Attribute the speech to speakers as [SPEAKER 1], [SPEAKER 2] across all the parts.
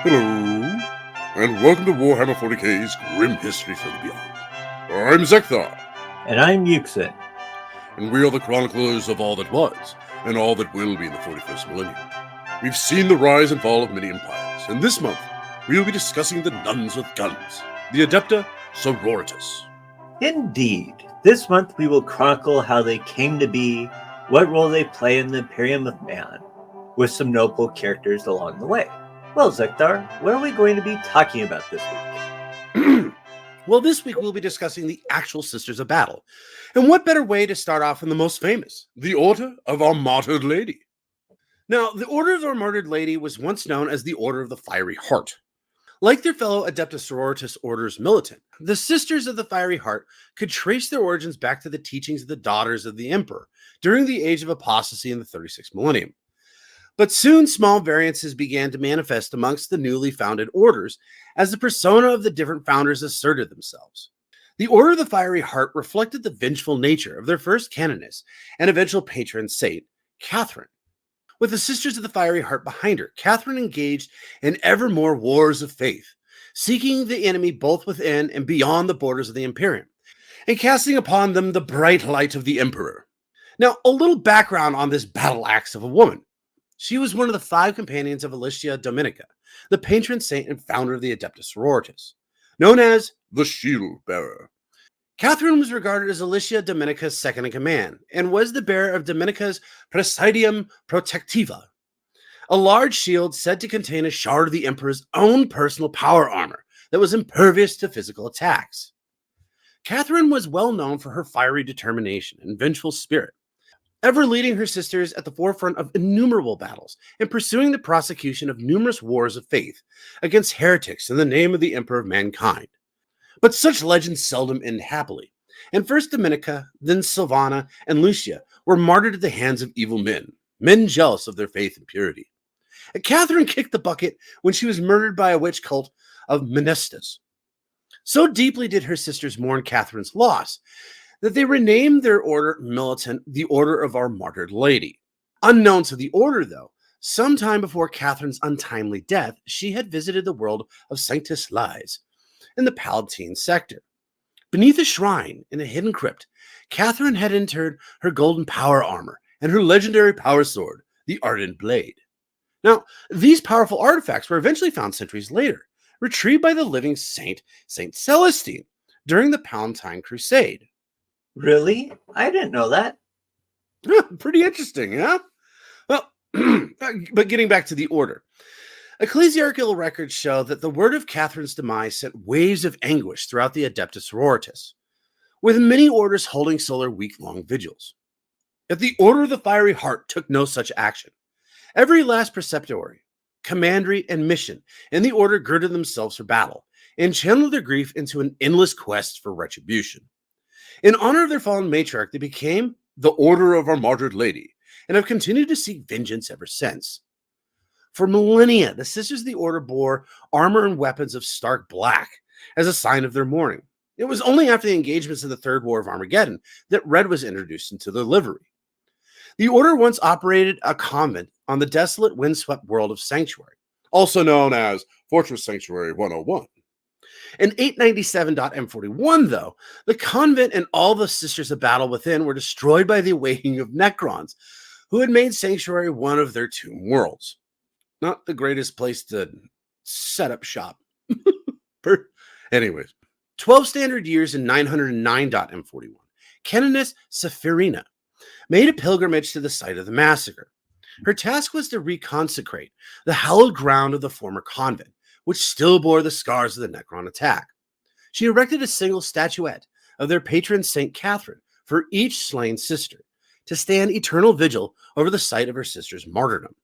[SPEAKER 1] Hello, and welcome to Warhammer 40k's Grim History from the Beyond. I'm Zeckthar,
[SPEAKER 2] And I'm Yuksen.
[SPEAKER 1] and we are the chroniclers of all that was, and all that will be in the 41st millennium. We've seen the rise and fall of many empires, and this month, we will be discussing the nuns with guns, the Adepta Sororitas.
[SPEAKER 2] Indeed, this month we will chronicle how they came to be, what role they play in the Imperium of Man, with some notable characters along the way. Well, Zeckthar, what are we going to be talking about this week?
[SPEAKER 3] Well, this week we'll be discussing the actual Sisters of Battle. And what better way to start off than the most famous,
[SPEAKER 1] The Order of Our Martyred Lady.
[SPEAKER 3] Now, the Order of Our Martyred Lady was once known as the Order of the Fiery Heart. Like their fellow Adepta Sororitas orders militant, the Sisters of the Fiery Heart could trace their origins back to the teachings of the daughters of the Emperor during the Age of Apostasy in the 36th millennium. But soon small variances began to manifest amongst the newly founded orders as the persona of the different founders asserted themselves. The Order of the Fiery Heart reflected the vengeful nature of their first canoness and eventual patron saint, Catherine. With the Sisters of the Fiery Heart behind her, Catherine engaged in ever more wars of faith, seeking the enemy both within and beyond the borders of the Imperium, and casting upon them the bright light of the Emperor. Now, a little background on this battle axe of a woman. She was one of the 5 companions of Alicia Dominica, the patron saint and founder of the Adepta Sororitas, known as
[SPEAKER 1] The Shield Bearer.
[SPEAKER 3] Catherine was regarded as Alicia Dominica's second-in-command, and was the bearer of Dominica's Praesidium Protectiva, a large shield said to contain a shard of the Emperor's own personal power armor that was impervious to physical attacks. Catherine was well known for her fiery determination and vengeful spirit, ever leading her sisters at the forefront of innumerable battles and pursuing the prosecution of numerous wars of faith against heretics in the name of the Emperor of mankind. But such legends seldom end happily, and first Dominica, then Silvana, and Lucia were martyred at the hands of evil men jealous of their faith and purity. And Catherine kicked the bucket when she was murdered by a witch cult of Menestus. So deeply did her sisters mourn Catherine's loss that they renamed their order militant the Order of Our Martyred Lady. Unknown to the order, though, sometime before Catherine's untimely death, she had visited the world of Sanctus Lies in the Palatine sector. Beneath a shrine in a hidden crypt, Catherine had interred her golden power armor and her legendary power sword, the Ardent Blade. Now, these powerful artifacts were eventually found centuries later, retrieved by the living saint, Saint Celestine, during the Palatine Crusade.
[SPEAKER 2] Really? I didn't know that.
[SPEAKER 3] Pretty interesting, huh? Well, but getting back to the order. Ecclesiastical records show that the word of Catherine's demise sent waves of anguish throughout the Adepta Sororitas, with many orders holding solar week-long vigils. Yet the Order of the Fiery Heart took no such action. Every last preceptory, commandery, and mission in the order girded themselves for battle and channeled their grief into an endless quest for retribution. In honor of their fallen matriarch, they became
[SPEAKER 1] The Order of Our Martyred Lady.
[SPEAKER 3] and have continued to seek vengeance ever since. For millennia, the Sisters of the Order bore armor and weapons of stark black as a sign of their mourning. It was only after the engagements of the Third War of Armageddon that red was introduced into their livery. The Order once operated a convent on the desolate, windswept world of Sanctuary,
[SPEAKER 1] Also known as Fortress Sanctuary 101.
[SPEAKER 3] In 897.M41, though, the convent and all the Sisters of Battle within were destroyed by the awakening of Necrons, who had made Sanctuary one of their tomb worlds. Not the greatest place to set up shop. Anyways, 12 standard years in 909.M41, Canoness Sephirina made a pilgrimage to the site of the massacre. Her task was to reconsecrate the hallowed ground of the former convent, which still bore the scars of the Necron attack. She erected a single statuette of their patron Saint Catherine for each slain sister, to stand eternal vigil over the site of her sister's martyrdom.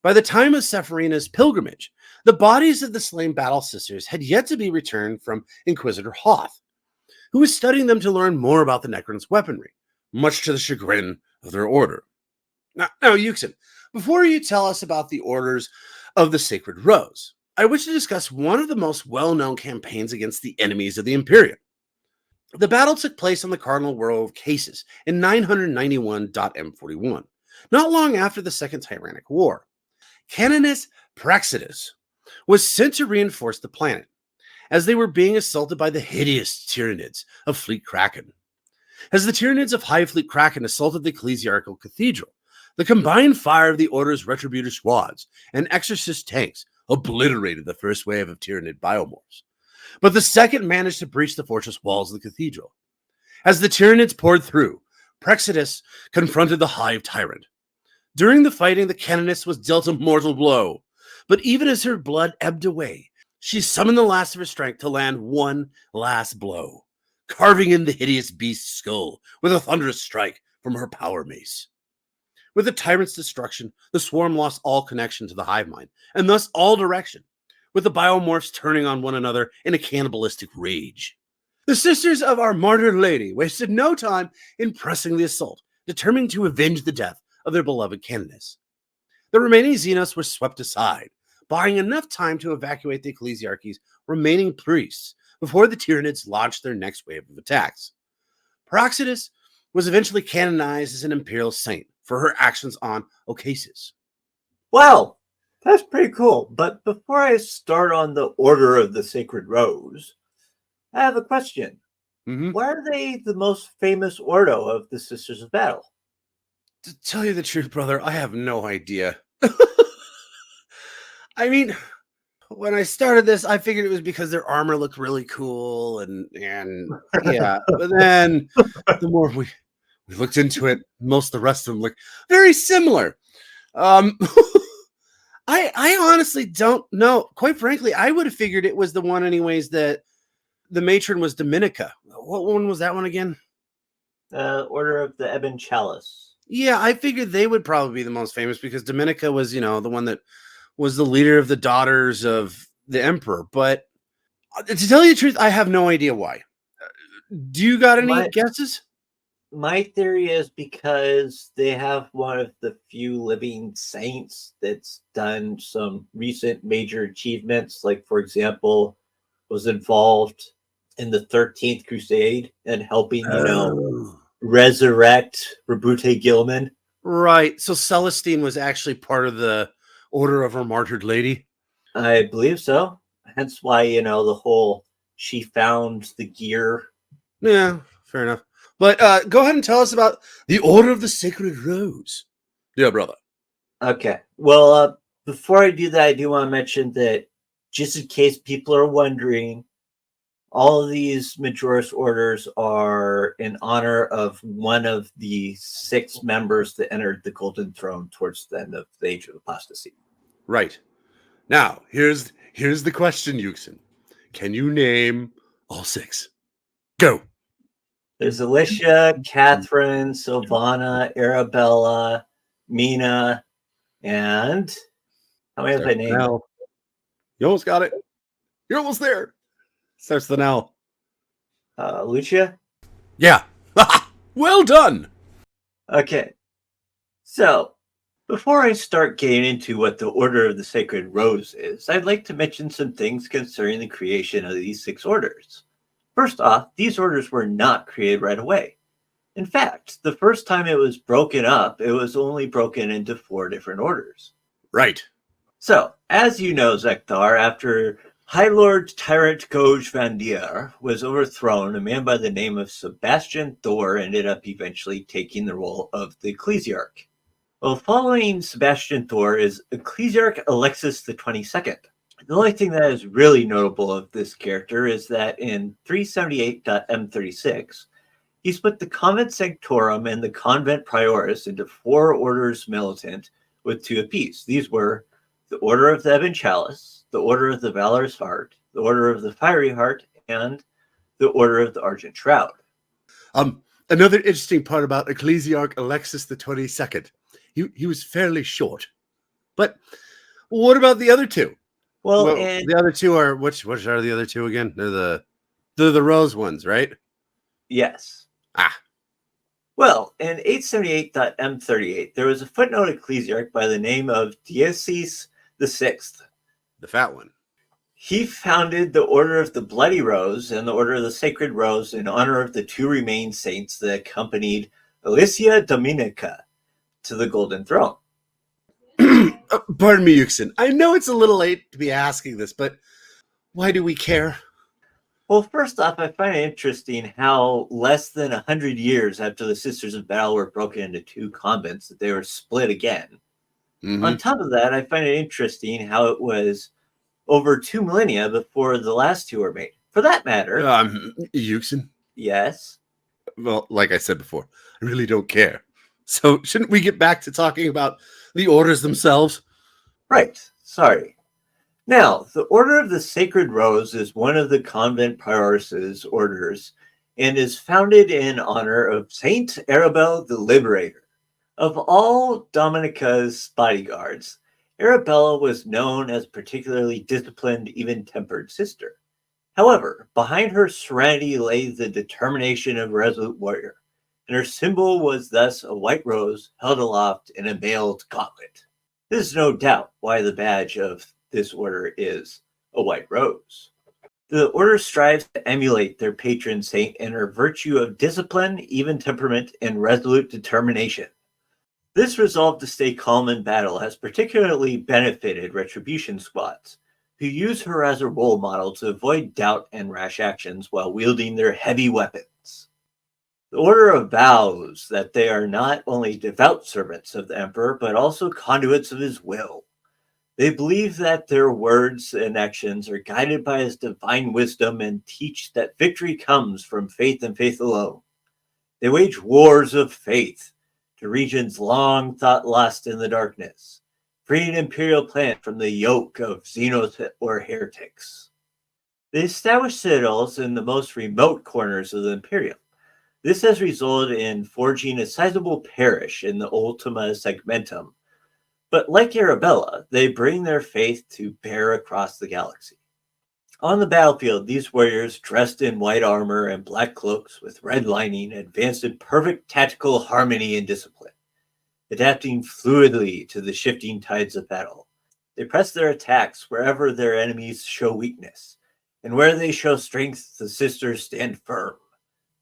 [SPEAKER 3] By the time of Sephirina's pilgrimage, the bodies of the slain battle sisters had yet to be returned from Inquisitor Hoth, who was studying them to learn more about the Necron's weaponry, much to the chagrin of their order. Now, Yuksen, before you tell us about the orders of the Sacred Rose, I wish to discuss one of the most well-known campaigns against the enemies of the Imperium. The battle took place on the Cardinal World of Cases in 991.M41, not long after the Second Tyrannic War. Canoness Praxedis was sent to reinforce the planet, as they were being assaulted by the hideous Tyranids of Fleet Kraken. As the Tyranids of High Fleet Kraken assaulted the ecclesiarchal cathedral, the combined fire of the Order's Retributor squads and Exorcist tanks obliterated the first wave of Tyranid biomorphs. But the second managed to breach the fortress walls of the cathedral. As the Tyranids poured through, Praxedis confronted the Hive Tyrant. During the fighting, the Canoness was dealt a mortal blow, but even as her blood ebbed away, she summoned the last of her strength to land one last blow, carving in the hideous beast's skull with a thunderous strike from her power mace. With the tyrant's destruction, the swarm lost all connection to the hive mind, and thus all direction, with the biomorphs turning on one another in a cannibalistic rage. The sisters of our martyred lady wasted no time in pressing the assault, determined to avenge the death of their beloved Canoness. The remaining Xenos were swept aside, buying enough time to evacuate the ecclesiarchy's remaining priests before the Tyranids launched their next wave of attacks. Praxedis was eventually canonized as an imperial saint for her actions on Ocasis.
[SPEAKER 2] Wow, that's pretty cool. But before I start on the Order of the Sacred Rose, I have a question. Why are they the most famous Ordo of the Sisters of Battle?
[SPEAKER 3] To tell you the truth, brother, I have no idea. I mean, when I started this, I figured it was because their armor looked really cool, and yeah. But then the more we looked into it, most of the rest of them look very similar. I honestly don't know. Quite frankly, I would have figured it was the one, anyways, that the matron was Dominica. What one was that one again?
[SPEAKER 2] Order of the Ebon Chalice.
[SPEAKER 3] Yeah, I figured they would probably be the most famous because Dominica was, the one that was the leader of the daughters of the emperor. But to tell you the truth, I have no idea why. Do you got any guesses?
[SPEAKER 2] My theory is because they have one of the few living saints that's done some recent major achievements, like, for example, was involved in the 13th Crusade and helping, resurrect Rebute Gilman.
[SPEAKER 3] Right. So Celestine was actually part of the Order of our Martyred Lady?
[SPEAKER 2] I believe so. Hence why, the whole she found the gear.
[SPEAKER 3] Yeah, fair enough. But go ahead and tell us about the Order of the Sacred Rose. Yeah, brother.
[SPEAKER 2] Okay. Well, before I do that, I do want to mention that just in case people are wondering, all of these Majorist orders are in honor of one of the 6 members that entered the Golden Throne towards the end of the Age of Apostasy.
[SPEAKER 3] Right. Now, here's the question, Yuksen. Can you name all 6? Go.
[SPEAKER 2] There's Alicia, Catherine, Sylvana, Arabella, Mina, and how many have I named?
[SPEAKER 3] You almost got it. You're almost there. Starts with an L.
[SPEAKER 2] Lucia?
[SPEAKER 3] Yeah. Well done.
[SPEAKER 2] Okay. So, before I start getting into what the Order of the Sacred Rose is, I'd like to mention some things concerning the creation of these 6 orders. First off, these orders were not created right away. In fact, the first time it was broken up, it was only broken into 4 different orders.
[SPEAKER 3] Right.
[SPEAKER 2] So, as you know, Zeckthar, after High Lord Tyrant Goj Vandir was overthrown, a man by the name of Sebastian Thor ended up eventually taking the role of the Ecclesiarch. Well, following Sebastian Thor is Ecclesiarch Alexis the 22nd. The only thing that is really notable of this character is that in 378.m36, he split the Convent Sanctorum and the Convent Prioris into 4 orders militant with 2 apiece. These were the Order of the Ebon Chalice, the Order of the Valorous Heart, the Order of the Fiery Heart, and the Order of the Argent Shroud.
[SPEAKER 3] Another interesting part about Ecclesiarch Alexis the 22nd. He was fairly short. But what about the other 2? Well, the other 2 are which are the other 2 again? They're the rose ones, right?
[SPEAKER 2] Yes. Well, in 878.m38, there was a footnote ecclesiarch by the name of Diocese VI.
[SPEAKER 3] The fat one.
[SPEAKER 2] He founded the Order of the Bloody Rose and the Order of the Sacred Rose in honor of the 2 remaining saints that accompanied Alicia Dominica to the Golden Throne.
[SPEAKER 3] Pardon me, Yuksen. I know it's a little late to be asking this, but why do we care?
[SPEAKER 2] Well, first off, I find it interesting how less than 100 years after the Sisters of Battle were broken into two convents, that they were split again. On
[SPEAKER 3] Mm-hmm.
[SPEAKER 2] top of that, I find it interesting how it was over 2 millennia before the last two were made. For that matter,
[SPEAKER 3] Yuksen?
[SPEAKER 2] yes.
[SPEAKER 3] Well, like I said before, I really don't care. So shouldn't we get back to talking about the orders themselves?
[SPEAKER 2] Right, sorry. Now, the Order of the Sacred Rose is one of the convent prioress' orders and is founded in honor of Saint Arabella the Liberator. Of all Dominica's bodyguards, Arabella was known as a particularly disciplined, even-tempered sister. However, behind her serenity lay the determination of a resolute warrior, and her symbol was thus a white rose held aloft in a mailed gauntlet. This is no doubt why the badge of this order is a white rose. The order strives to emulate their patron saint in her virtue of discipline, even temperament, and resolute determination. This resolve to stay calm in battle has particularly benefited retribution squads, who use her as a role model to avoid doubt and rash actions while wielding their heavy weapons. The order vows that they are not only devout servants of the emperor, but also conduits of his will. They believe that their words and actions are guided by his divine wisdom and teach that victory comes from faith and faith alone. They wage wars of faith to regions long thought lost in the darkness, freeing imperial planet from the yoke of xenos or heretics. They establish citadels in the most remote corners of the Imperium. This has resulted in forging a sizable parish in the Ultima Segmentum, but like Arabella, they bring their faith to bear across the galaxy. On the battlefield, these warriors, dressed in white armor and black cloaks with red lining, advanced in perfect tactical harmony and discipline, adapting fluidly to the shifting tides of battle. They press their attacks wherever their enemies show weakness, and where they show strength, the sisters stand firm.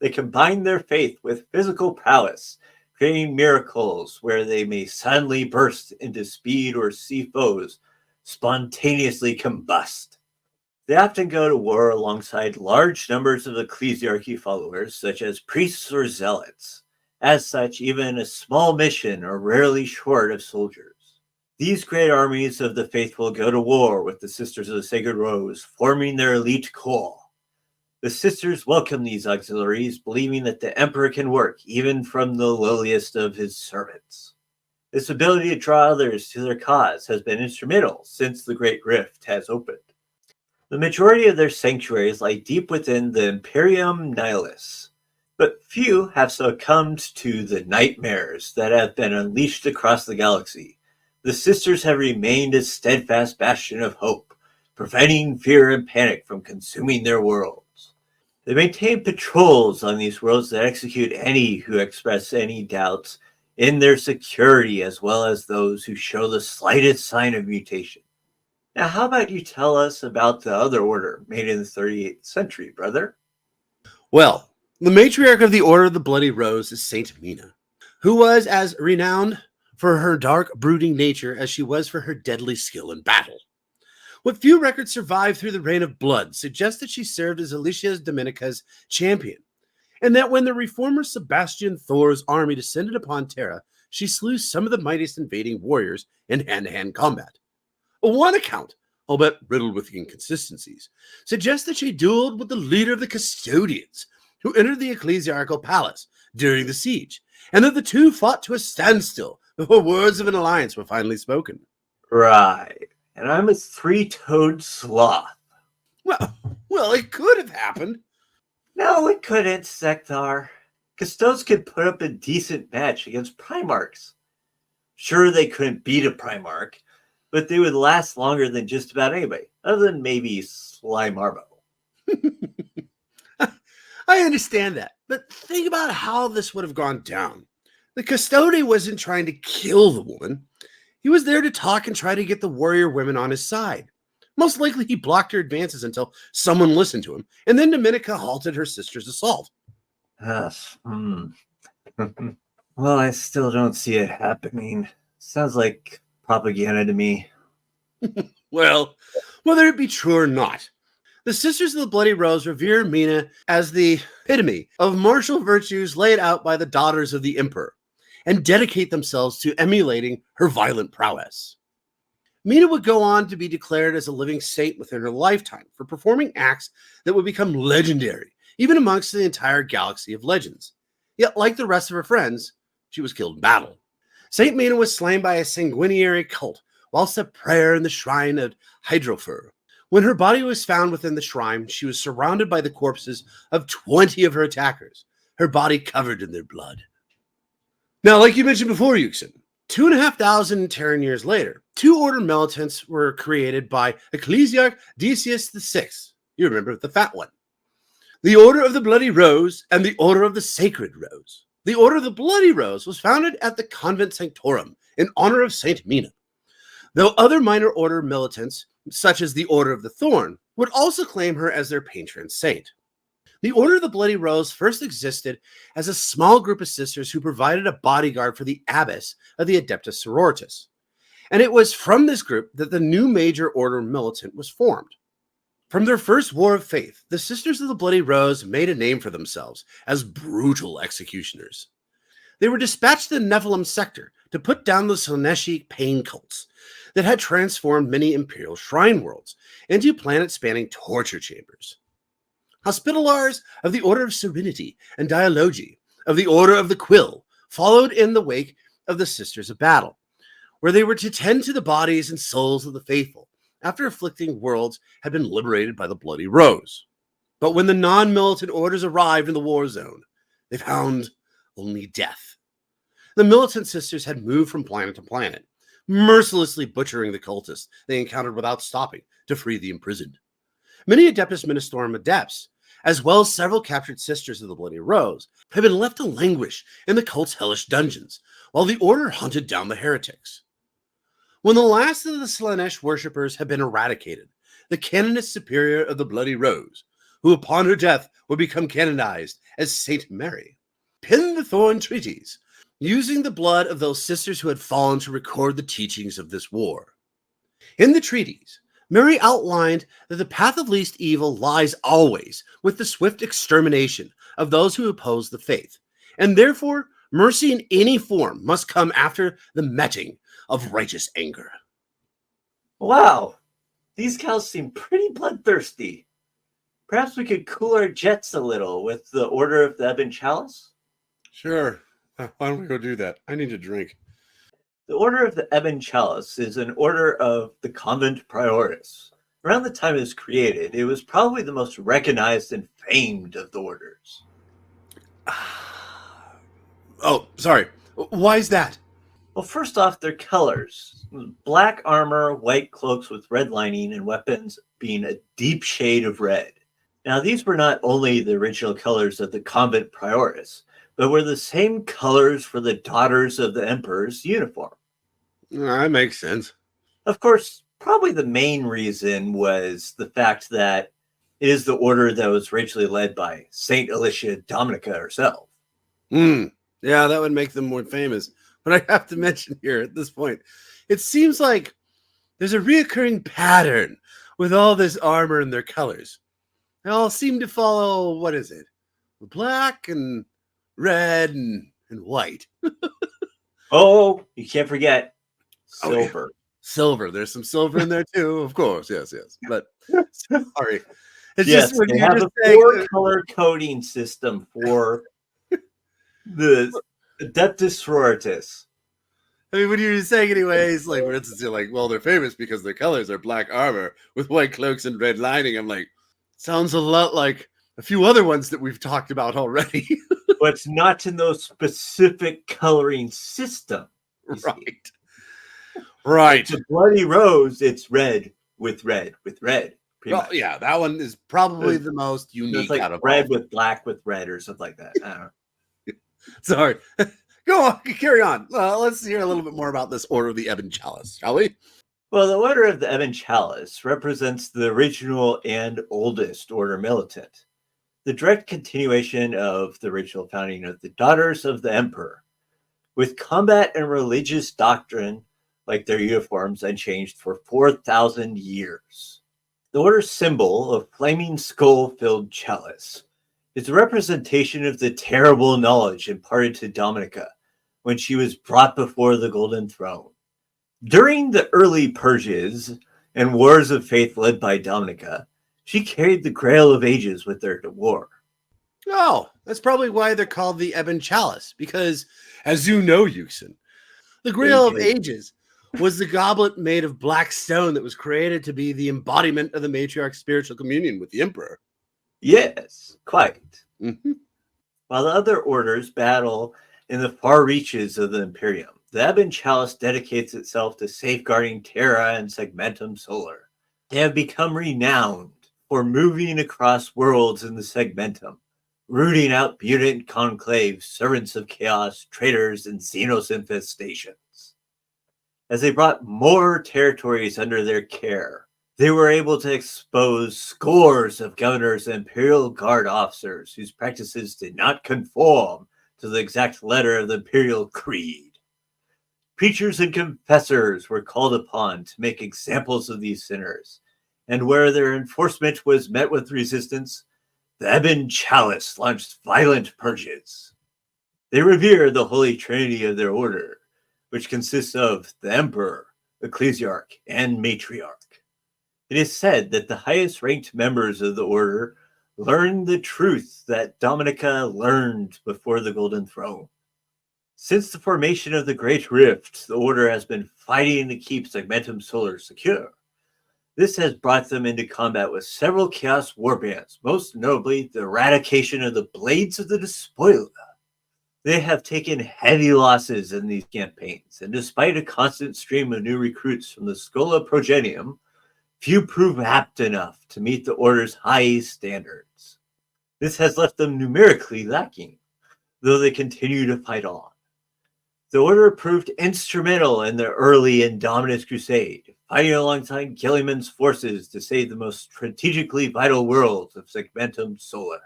[SPEAKER 2] They combine their faith with physical prowess, creating miracles where they may suddenly burst into speed or see foes spontaneously combust. They often go to war alongside large numbers of ecclesiarchy followers, such as priests or zealots. As such, even a small mission are rarely short of soldiers. These great armies of the faithful go to war with the Sisters of the Sacred Rose, forming their elite corps. The sisters welcome these auxiliaries, believing that the emperor can work even from the lowliest of his servants. This ability to draw others to their cause has been instrumental since the Great Rift has opened. The majority of their sanctuaries lie deep within the Imperium Nihilus, but few have succumbed to the nightmares that have been unleashed across the galaxy. The sisters have remained a steadfast bastion of hope, preventing fear and panic from consuming their worlds. They maintain patrols on these worlds that execute any who express any doubts in their security, as well as those who show the slightest sign of mutation. Now, how about you tell us about the other order made in the 38th century, brother?
[SPEAKER 3] Well, the matriarch of the Order of the Bloody Rose is Saint Mina, who was as renowned for her dark, brooding nature as she was for her deadly skill in battle. What few records survive through the Reign of Blood suggest that she served as Alicia Dominica's champion, and that when the reformer Sebastian Thor's army descended upon Terra, she slew some of the mightiest invading warriors in hand-to-hand combat. One account, albeit riddled with inconsistencies, suggests that she dueled with the leader of the custodians, who entered the ecclesiarchal palace during the siege, and that the two fought to a standstill before words of an alliance were finally spoken.
[SPEAKER 2] Right. And I'm a three-toed sloth.
[SPEAKER 3] Well, it could have happened.
[SPEAKER 2] No, it couldn't, Zeckthar. Custodes could put up a decent match against Primarchs. Sure, they couldn't beat a Primarch, but they would last longer than just about anybody, other than maybe Sly Marbo.
[SPEAKER 3] I understand that, but think about how this would have gone down. The custodian wasn't trying to kill the woman. He was there to talk and try to get the warrior women on his side. Most likely he blocked her advances until someone listened to him, and then Dominica halted her sister's assault.
[SPEAKER 2] Well, I still don't see it happening. Sounds like propaganda to me.
[SPEAKER 3] Well, whether it be true or not, the Sisters of the Bloody Rose revere Mina as the epitome of martial virtues laid out by the daughters of the Emperor, and dedicate themselves to emulating her violent prowess. Mina would go on to be declared as a living saint within her lifetime for performing acts that would become legendary, even amongst the entire galaxy of legends. Yet, like the rest of her friends, she was killed in battle. Saint Mina was slain by a sanguinary cult whilst at prayer in the shrine of Hydrophor. When her body was found within the shrine, she was surrounded by the corpses of 20 of her attackers, her body covered in their blood. Now, like you mentioned before, Yuksen, 2,500 Terran years later, two order militants were created by Ecclesiarch Decius VI. You remember, the fat one. The Order of the Bloody Rose and the Order of the Sacred Rose. The Order of the Bloody Rose was founded at the Convent Sanctorum in honor of Saint Mina, though other minor order militants, such as the Order of the Thorn, would also claim her as their patron saint. The Order of the Bloody Rose first existed as a small group of sisters who provided a bodyguard for the abbess of the Adeptus Sororitas, and it was from this group that the new major order militant was formed. From their first war of faith, the Sisters of the Bloody Rose made a name for themselves as brutal executioners. They were dispatched to the Nephilim sector to put down the Slaneshi pain cults that had transformed many imperial shrine worlds into planet-spanning torture chambers. Hospitallars of the Order of Serenity and Dialogy of the Order of the Quill followed in the wake of the Sisters of Battle, where they were to tend to the bodies and souls of the faithful after afflicting worlds had been liberated by the Bloody Rose. But when the non-militant orders arrived in the war zone, they found only death. The militant sisters had moved from planet to planet, mercilessly butchering the cultists they encountered without stopping to free the imprisoned. Many Adeptus Ministorum adepts, as well as several captured Sisters of the Bloody Rose, have been left to languish in the cult's hellish dungeons, while the Order hunted down the heretics. When the last of the Slanesh worshippers had been eradicated, the canonist superior of the Bloody Rose, who upon her death would become canonized as Saint Mary, penned the Thorn Treatise, using the blood of those sisters who had fallen to record the teachings of this war. In the treatise, Mary outlined that the path of least evil lies always with the swift extermination of those who oppose the faith, and therefore mercy in any form must come after the meting of righteous anger.
[SPEAKER 2] Wow, these cows seem pretty bloodthirsty. Perhaps we could cool our jets a little with the Order of the Ebon Chalice?
[SPEAKER 3] Sure. Why don't we go do that? I need a drink.
[SPEAKER 2] The Order of the Ebon Chalice is an order of the Convent Prioris. Around the time it was created, it was probably the most recognized and famed of the orders.
[SPEAKER 3] Oh, sorry. Why is that?
[SPEAKER 2] Well, first off, their colors. Black armor, white cloaks with red lining, and weapons being a deep shade of red. Now, these were not only the original colors of the Convent Prioris, but were the same colors for the Daughters of the Emperor's uniform.
[SPEAKER 3] That makes sense.
[SPEAKER 2] Of course, probably the main reason was the fact that it is the order that was originally led by Saint Alicia Dominica herself.
[SPEAKER 3] Yeah, that would make them more famous. But I have to mention here at this point, it seems like there's a reoccurring pattern with all this armor and their colors. They all seem to follow, what is it? Black and red and white.
[SPEAKER 2] Oh, you can't forget silver.
[SPEAKER 3] Oh, yeah. Silver. There's some silver in there too, of course. Yes. But sorry. It's
[SPEAKER 2] yes,
[SPEAKER 3] just when
[SPEAKER 2] they
[SPEAKER 3] you're
[SPEAKER 2] have
[SPEAKER 3] just
[SPEAKER 2] a four-color coding system for the Adeptus Sororitas.
[SPEAKER 3] I mean, when you're saying anyways, like, for instance, you're like, well, they're famous because their colors are black armor with white cloaks and red lining. I'm like, sounds a lot like a few other ones that we've talked about already.
[SPEAKER 2] But it's not in those specific coloring system.
[SPEAKER 3] Right. Right.
[SPEAKER 2] The Bloody Rose, it's red with red with red.
[SPEAKER 3] Well, yeah, that one is probably the most unique
[SPEAKER 2] it's like
[SPEAKER 3] out of
[SPEAKER 2] red
[SPEAKER 3] all.
[SPEAKER 2] with black with red or something like that. I don't know.
[SPEAKER 3] Sorry. Go on, carry on. Let's hear a little bit more about this Order of the Ebon Chalice, shall we?
[SPEAKER 2] Well, the Order of the Ebon Chalice represents the original and oldest order militant, the direct continuation of the original founding of the Daughters of the Emperor, with combat and religious doctrine like their uniforms, unchanged for 4,000 years. The order's symbol, a flaming skull-filled chalice, is a representation of the terrible knowledge imparted to Dominica when she was brought before the Golden Throne. During the early purges and wars of faith led by Dominica, she carried the Grail of Ages with her to war.
[SPEAKER 3] Oh, that's probably why they're called the Ebon Chalice, because, as you know, Yuksen, the Grail of Ages was the goblet made of black stone that was created to be the embodiment of the matriarch's spiritual communion with the Emperor.
[SPEAKER 2] Yes, quite.
[SPEAKER 3] Mm-hmm.
[SPEAKER 2] While the other orders battle in the far reaches of the Imperium, the Ebon Chalice dedicates itself to safeguarding Terra and Segmentum Solar. They have become renowned for moving across worlds in the Segmentum, rooting out mutant conclaves, servants of chaos, traitors, and Xenos infestations. As they brought more territories under their care, they were able to expose scores of governors and Imperial Guard officers whose practices did not conform to the exact letter of the Imperial Creed. Preachers and confessors were called upon to make examples of these sinners, and where their enforcement was met with resistance, the Ebon Chalice launched violent purges. They revere the Holy Trinity of their order, which consists of the Emperor, Ecclesiarch, and Matriarch. It is said that the highest ranked members of the order learned the truth that Dominica learned before the Golden Throne. Since the formation of the Great Rift, the order has been fighting to keep Segmentum Solar secure. This has brought them into combat with several Chaos warbands, most notably the eradication of the Blades of the Despoila. They have taken heavy losses in these campaigns, and despite a constant stream of new recruits from the Schola Progenium, few prove apt enough to meet the Order's high standards. This has left them numerically lacking, though they continue to fight on. The Order proved instrumental in the early Indominus Crusade, fighting alongside Gilliman's forces to save the most strategically vital worlds of Segmentum Solar.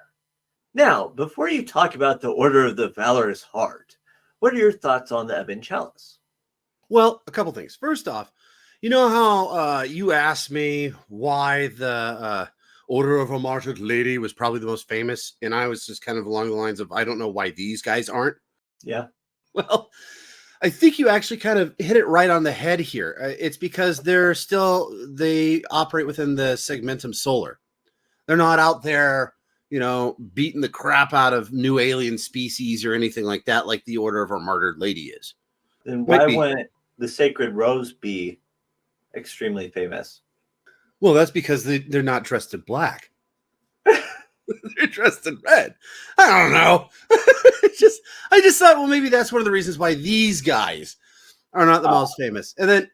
[SPEAKER 2] Now, before you talk about the Order of the Valorous Heart, what are your thoughts on the Ebon Chalice?
[SPEAKER 3] Well, a couple things. First off, you know how you asked me why the Order of a Martyred Lady was probably the most famous, and I was just kind of along the lines of, I don't know why these guys aren't.
[SPEAKER 2] Yeah.
[SPEAKER 3] Well, I think you actually kind of hit it right on the head here. It's because they operate within the Segmentum Solar. They're not out there, beating the crap out of new alien species or anything like that, like the Order of a Martyred Lady is.
[SPEAKER 2] Then why wouldn't the Sacred Rose be extremely famous?
[SPEAKER 3] Well, that's because they're not dressed in black. They're dressed in red. I don't know. I just thought, well, maybe that's one of the reasons why these guys are not the most famous. And then,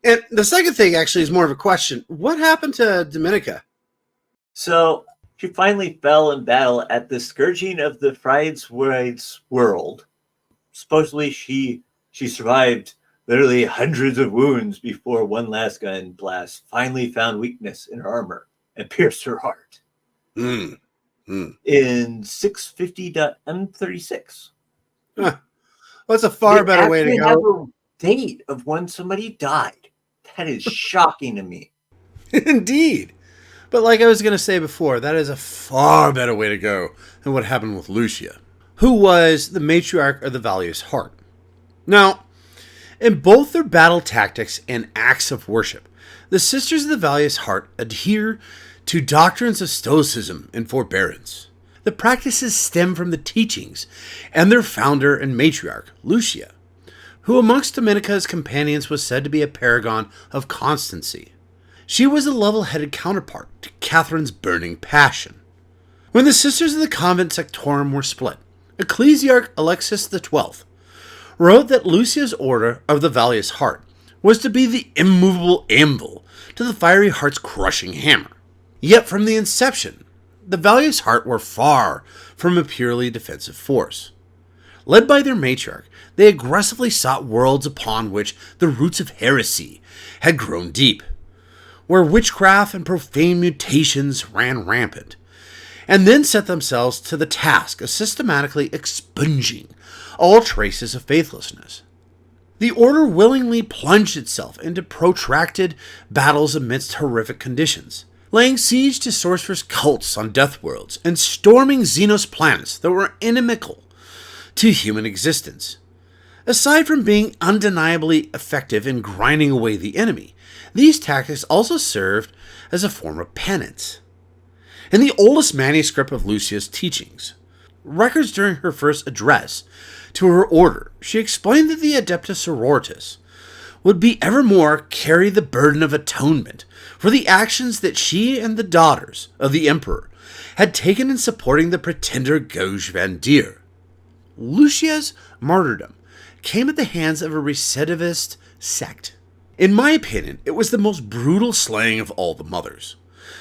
[SPEAKER 3] and the second thing actually is more of a question. What happened to Dominica?
[SPEAKER 2] So she finally fell in battle at the scourging of the Fried's world. Supposedly she survived literally hundreds of wounds before one last gun blast finally found weakness in her armor and pierced her heart. In 650.M36.
[SPEAKER 3] Huh. Well, that's a far better way to go.
[SPEAKER 2] Have a date of when somebody died. That is shocking to me.
[SPEAKER 3] Indeed. But like I was going to say before, that is a far better way to go than what happened with Lucia, who was the matriarch of the Valorous Heart. Now, in both their battle tactics and acts of worship, the Sisters of the Valorous Heart adhere to doctrines of stoicism and forbearance. The practices stem from the teachings and their founder and matriarch, Lucia, who amongst Dominica's companions was said to be a paragon of constancy. She was a level-headed counterpart to Catherine's burning passion. When the Sisters of the Convent Sectorum were split, Ecclesiarch Alexis XII wrote that Lucia's Order of the Valorous Heart was to be the immovable anvil to the Fiery Heart's crushing hammer. Yet from the inception, the Valorous Heart were far from a purely defensive force. Led by their matriarch, they aggressively sought worlds upon which the roots of heresy had grown deep, where witchcraft and profane mutations ran rampant, and then set themselves to the task of systematically expunging all traces of faithlessness. The order willingly plunged itself into protracted battles amidst horrific conditions, laying siege to sorcerous cults on death worlds and storming Xenos planets that were inimical to human existence. Aside from being undeniably effective in grinding away the enemy, these tactics also served as a form of penance. In the oldest manuscript of Lucia's teachings, records during her first address to her order, she explained that the Adeptus Sororitas would be evermore carry the burden of atonement for the actions that she and the daughters of the Emperor had taken in supporting the pretender Gauge Van Deer. Lucia's martyrdom came at the hands of a recidivist sect. In my opinion, it was the most brutal slaying of all the mothers,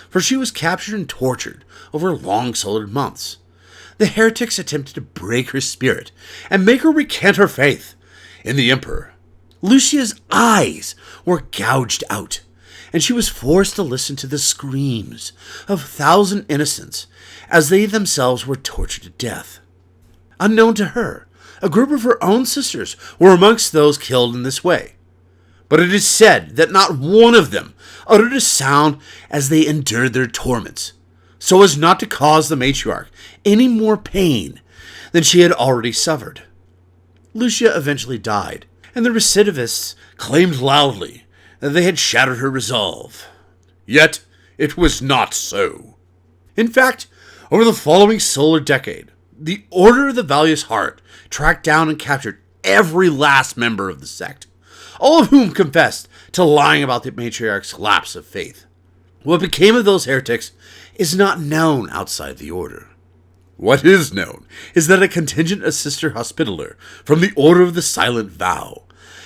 [SPEAKER 3] for she was captured and tortured over long solid months. The heretics attempted to break her spirit and make her recant her faith in the Emperor. Lucia's eyes were gouged out, and she was forced to listen to the screams of 1,000 innocents as they themselves were tortured to death. Unknown to her, a group of her own sisters were amongst those killed in this way. But it is said that not one of them uttered a sound as they endured their torments, so as not to cause the matriarch any more pain than she had already suffered. Lucia eventually died, and the recidivists claimed loudly that they had shattered her resolve. Yet it was not so. In fact, over the following solar decade, the Order of the Valious Heart tracked down and captured every last member of the sect, all of whom confessed to lying about the matriarch's lapse of faith. What became of those heretics is not known outside the Order. What is known is that a contingent of Sister Hospitaller from the Order of the Silent Vow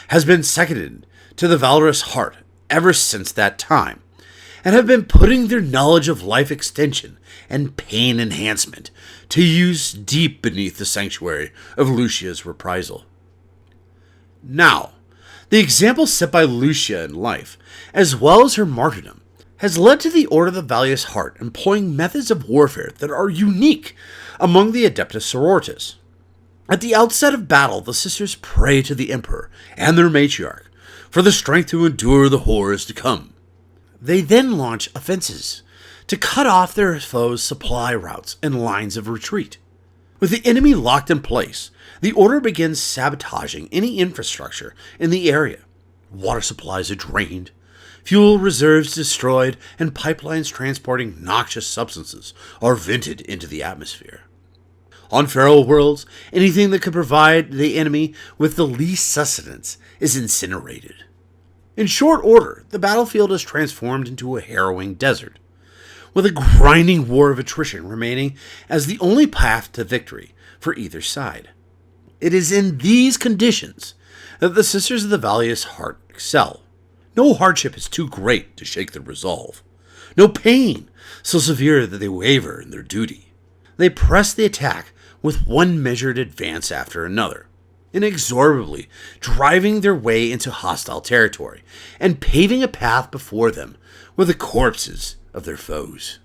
[SPEAKER 3] has been seconded to the Valorous Heart ever since that time, and have been putting their knowledge of life extension and pain enhancement to use deep beneath the sanctuary of Lucia's reprisal. Now, the example set by Lucia in life, as well as her martyrdom, has led to the Order of the Valious Heart employing methods of warfare that are unique among the Adeptus Sororitas. At the outset of battle, the sisters pray to the Emperor and their matriarch for the strength to endure the horrors to come. They then launch offenses to cut off their foes' supply routes and lines of retreat. With the enemy locked in place, the Order begins sabotaging any infrastructure in the area. Water supplies are drained, fuel reserves destroyed, and pipelines transporting noxious substances are vented into the atmosphere. On feral worlds, anything that could provide the enemy with the least sustenance is incinerated. In short order, the battlefield is transformed into a harrowing desert, with a grinding war of attrition remaining as the only path to victory for either side. It is in these conditions that the Sisters of the Valious Heart excel. No hardship is too great to shake their resolve, no pain so severe that they waver in their duty. They press the attack with one measured advance after another, inexorably driving their way into hostile territory and paving a path before them with the corpses of their foes.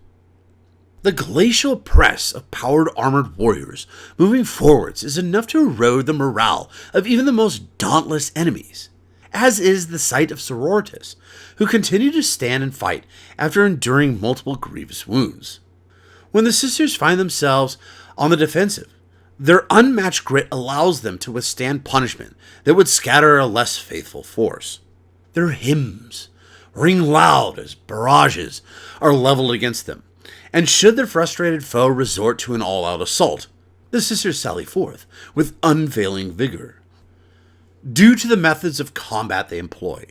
[SPEAKER 3] The glacial press of powered armored warriors moving forwards is enough to erode the morale of even the most dauntless enemies, as is the sight of sororitas, who continue to stand and fight after enduring multiple grievous wounds. When the sisters find themselves on the defensive, their unmatched grit allows them to withstand punishment that would scatter a less faithful force. Their hymns ring loud as barrages are leveled against them, and should their frustrated foe resort to an all-out assault, the sisters sally forth with unfailing vigor. Due to the methods of combat they employ,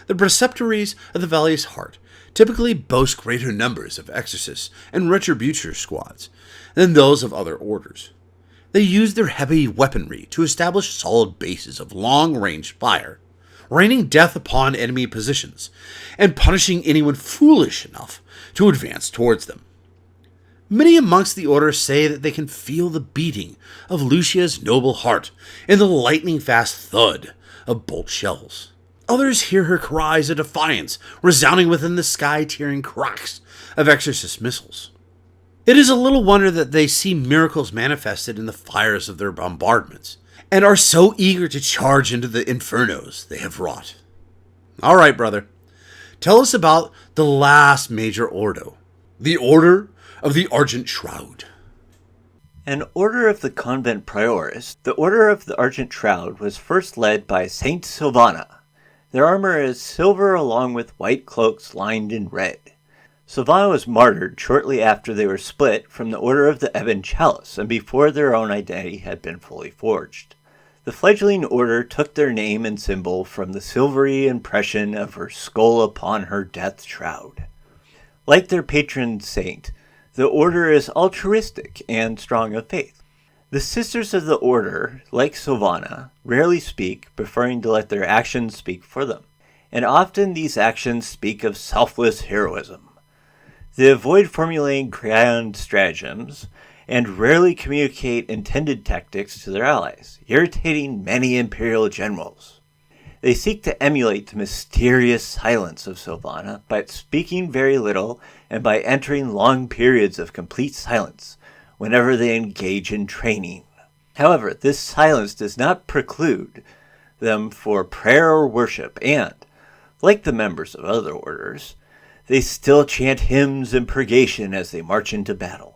[SPEAKER 3] the preceptories of the Valious Heart typically boast greater numbers of exorcists and retributor squads than those of other orders. They use their heavy weaponry to establish solid bases of long-range fire, raining death upon enemy positions, and punishing anyone foolish enough to advance towards them. Many amongst the Order say that they can feel the beating of Lucia's noble heart in the lightning-fast thud of bolt shells. Others hear her cries of defiance resounding within the sky-tearing cracks of exorcist missiles. It is a little wonder that they see miracles manifested in the fires of their bombardments, and are so eager to charge into the infernos they have wrought. All right, brother. Tell us about the last major ordo, the Order of the Argent Shroud.
[SPEAKER 2] An order of the convent priors, the Order of the Argent Shroud was first led by Saint Silvana. Their armor is silver along with white cloaks lined in red. Silvana was martyred shortly after they were split from the Order of the Ebon Chalice and before their own identity had been fully forged. The fledgling order took their name and symbol from the silvery impression of her skull upon her death shroud. Like their patron saint, the order is altruistic and strong of faith. The sisters of the order, like Silvana, rarely speak, preferring to let their actions speak for them, and often these actions speak of selfless heroism. They avoid formulating grand stratagems, and rarely communicate intended tactics to their allies, irritating many imperial generals. They seek to emulate the mysterious silence of Silvana by speaking very little and by entering long periods of complete silence whenever they engage in training. However, this silence does not preclude them for prayer or worship, and, like the members of other orders, they still chant hymns and purgation as they march into battle.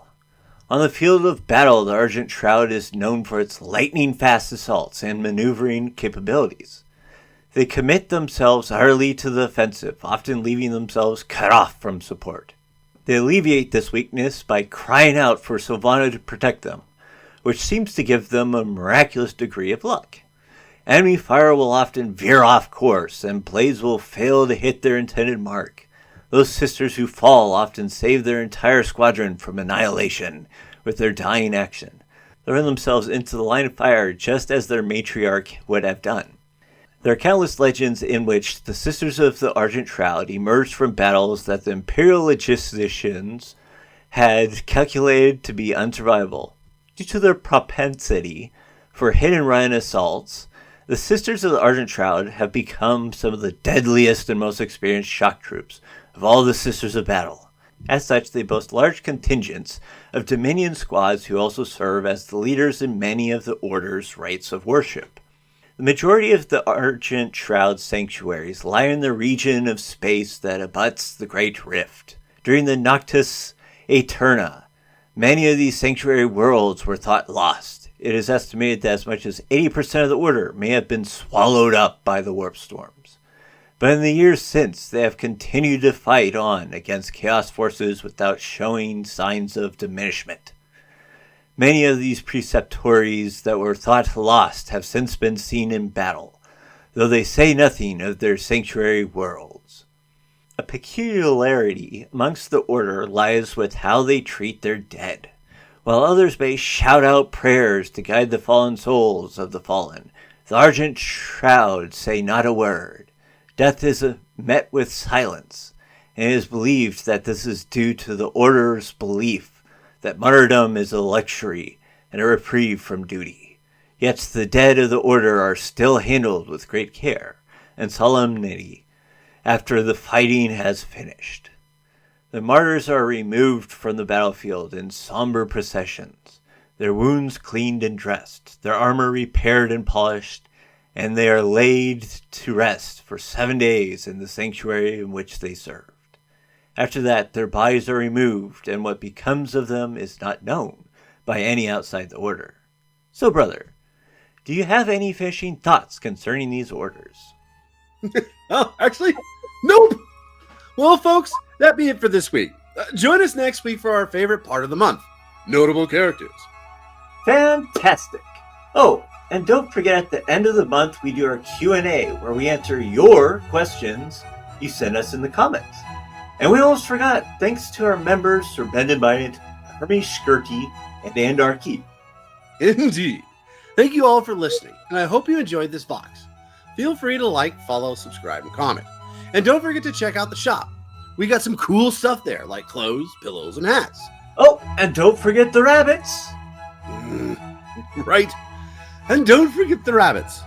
[SPEAKER 2] On the field of battle, the Argent Shroud is known for its lightning-fast assaults and maneuvering capabilities. They commit themselves utterly to the offensive, often leaving themselves cut off from support. They alleviate this weakness by crying out for Silvana to protect them, which seems to give them a miraculous degree of luck. Enemy fire will often veer off course, and blades will fail to hit their intended mark. Those sisters who fall often save their entire squadron from annihilation with their dying action. They run themselves into the line of fire just as their matriarch would have done. There are countless legends in which the Sisters of the Argent Shroud emerged from battles that the imperial logisticians had calculated to be unsurvivable. Due to their propensity for hit-and-run assaults, the Sisters of the Argent Shroud have become some of the deadliest and most experienced shock troops of all the Sisters of Battle. As such, they boast large contingents of Dominion squads who also serve as the leaders in many of the Order's rites of worship. The majority of the Argent Shroud sanctuaries lie in the region of space that abuts the Great Rift. During the Noctis Aeterna, many of these sanctuary worlds were thought lost. It is estimated that as much as 80% of the Order may have been swallowed up by the warp storms. But in the years since, they have continued to fight on against Chaos forces without showing signs of diminishment. Many of these preceptories that were thought lost have since been seen in battle, though they say nothing of their sanctuary worlds. A peculiarity amongst the Order lies with how they treat their dead. While others may shout out prayers to guide the fallen souls of the fallen, the Argent Shroud say not a word. Death is met with silence, and it is believed that this is due to the Order's belief that martyrdom is a luxury and a reprieve from duty. Yet the dead of the Order are still handled with great care and solemnity after the fighting has finished. The martyrs are removed from the battlefield in somber processions, their wounds cleaned and dressed, their armor repaired and polished, and they are laid to rest for 7 days in the sanctuary in which they served. After that, their bodies are removed, and what becomes of them is not known by any outside the Order. So, brother, do you have any finishing thoughts concerning these orders?
[SPEAKER 3] Oh, actually, nope. Well, folks, that be it for this week. Join us next week for our favorite part of the month, notable characters.
[SPEAKER 2] Fantastic! Oh, and don't forget at the end of the month we do our Q&A where we answer your questions you send us in the comments. And we almost forgot, thanks to our members Sir Bended Minded, Hermes Skirty, and Andarchy.
[SPEAKER 3] Indeed. Thank you all for listening, and I hope you enjoyed this box. Feel free to like, follow, subscribe, and comment. And don't forget to check out the shop. We got some cool stuff there, like clothes, pillows, and hats.
[SPEAKER 2] Oh, and don't forget the rabbits.
[SPEAKER 3] Right. And don't forget the rabbits.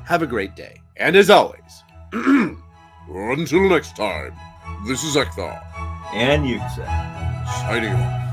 [SPEAKER 3] Have a great day. And as always,
[SPEAKER 1] Until next time, this is Zeckthar
[SPEAKER 2] and Yuksen.
[SPEAKER 1] signing off.